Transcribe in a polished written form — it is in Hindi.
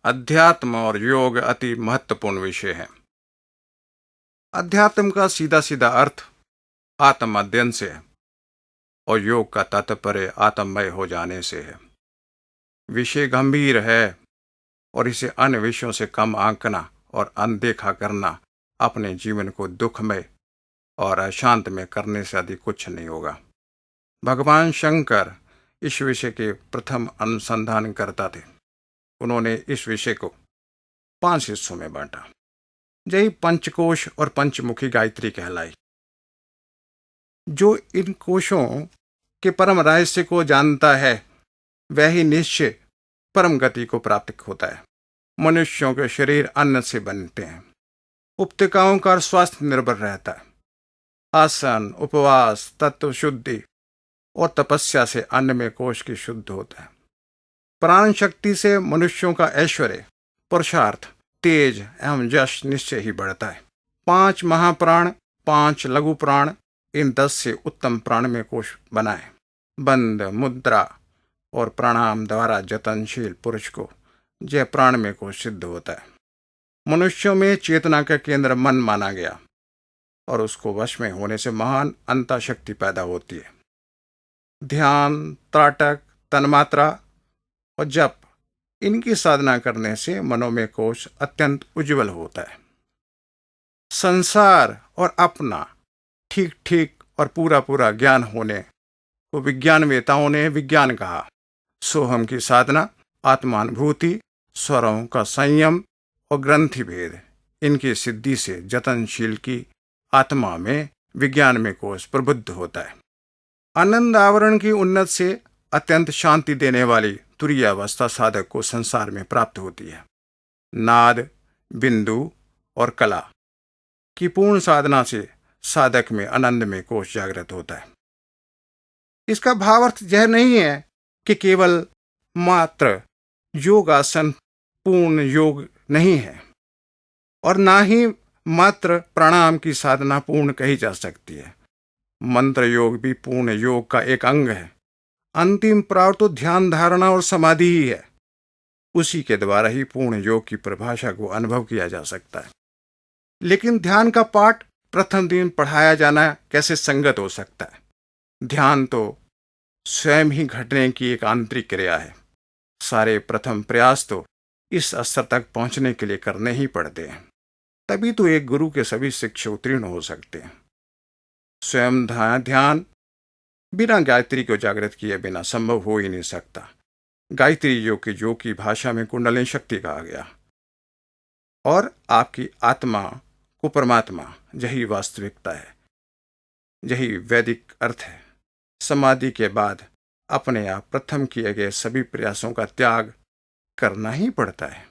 अध्यात्म और योग अति महत्वपूर्ण विषय है। अध्यात्म का सीधा सीधा अर्थ आत्म अध्ययन से है और योग का तात्पर्य आत्ममय हो जाने से है। विषय गंभीर है और इसे अन्य विषयों से कम आंकना और अनदेखा करना अपने जीवन को दुखमय और अशांत में करने से अधिक कुछ नहीं होगा। भगवान शंकर इस विषय के प्रथम अनुसंधानकर्ता थे। उन्होंने इस विषय को 5 हिस्सों में बांटा। यही पंचकोश और पंचमुखी गायत्री कहलाई। जो इन कोशों के परम रहस्य को जानता है वह ही निश्चय परम गति को प्राप्त होता है। मनुष्यों के शरीर अन्न से बनते हैं। उपत्यकाओं का स्वास्थ्य निर्भर रहता है। आसन, उपवास, तत्व शुद्धि और तपस्या से अन्न में कोश की शुद्ध होता है। प्राण शक्ति से मनुष्यों का ऐश्वर्य, पुरुषार्थ, तेज एवं यश निश्चय ही बढ़ता है। 5 महाप्राण, 5 लघु प्राण, इन 10 से उत्तम प्राण में कोश बनाए। बंद, मुद्रा और प्राणायाम द्वारा जतनशील पुरुष को जय प्राण में कोश सिद्ध होता है। मनुष्यों में चेतना का केंद्र मन माना गया और उसको वश में होने से महान अंतः शक्ति पैदा होती है। ध्यान, त्राटक, तन्मात्रा और जप, इनकी साधना करने से मनों में कोश अत्यंत उज्जवल होता है। संसार और अपना ठीक ठीक और पूरा पूरा ज्ञान होने को विज्ञानवेताओं ने विज्ञान कहा। सोहम की साधना, आत्मानुभूति, स्वरों का संयम और ग्रंथि भेद, इनकी सिद्धि से जतनशील की आत्मा में विज्ञान में कोश प्रबुद्ध होता है। आनंद आवरण की उन्नत से अत्यंत शांति देने वाली तुरीय अवस्था साधक को संसार में प्राप्त होती है। नाद, बिंदु और कला की पूर्ण साधना से साधक में आनंद में कोश जागृत होता है। इसका भावार्थ यह नहीं है कि केवल मात्र योगासन पूर्ण योग नहीं है और ना ही मात्र प्राणायाम की साधना पूर्ण कही जा सकती है। मंत्र योग भी पूर्ण योग का एक अंग है। अंतिम प्राप्त तो ध्यान, धारणा और समाधि ही है। उसी के द्वारा ही पूर्ण योग की परिभाषा को अनुभव किया जा सकता है। लेकिन ध्यान का पाठ प्रथम दिन पढ़ाया जाना कैसे संगत हो सकता है? ध्यान तो स्वयं ही घटने की एक आंतरिक क्रिया है। सारे प्रथम प्रयास तो इस स्तर तक पहुंचने के लिए करने ही पड़ते हैं। तभी तो एक गुरु के सभी शिष्य उत्तीर्ण हो सकते हैं। स्वयं ध्यान बिना गायत्री को जागृत किए बिना संभव हो ही नहीं सकता। गायत्री योग की भाषा में कुंडलिनी शक्ति कहा गया और आपकी आत्मा को परमात्मा, यही वास्तविकता है, यही वैदिक अर्थ है। समाधि के बाद अपने आप प्रथम किए गए सभी प्रयासों का त्याग करना ही पड़ता है।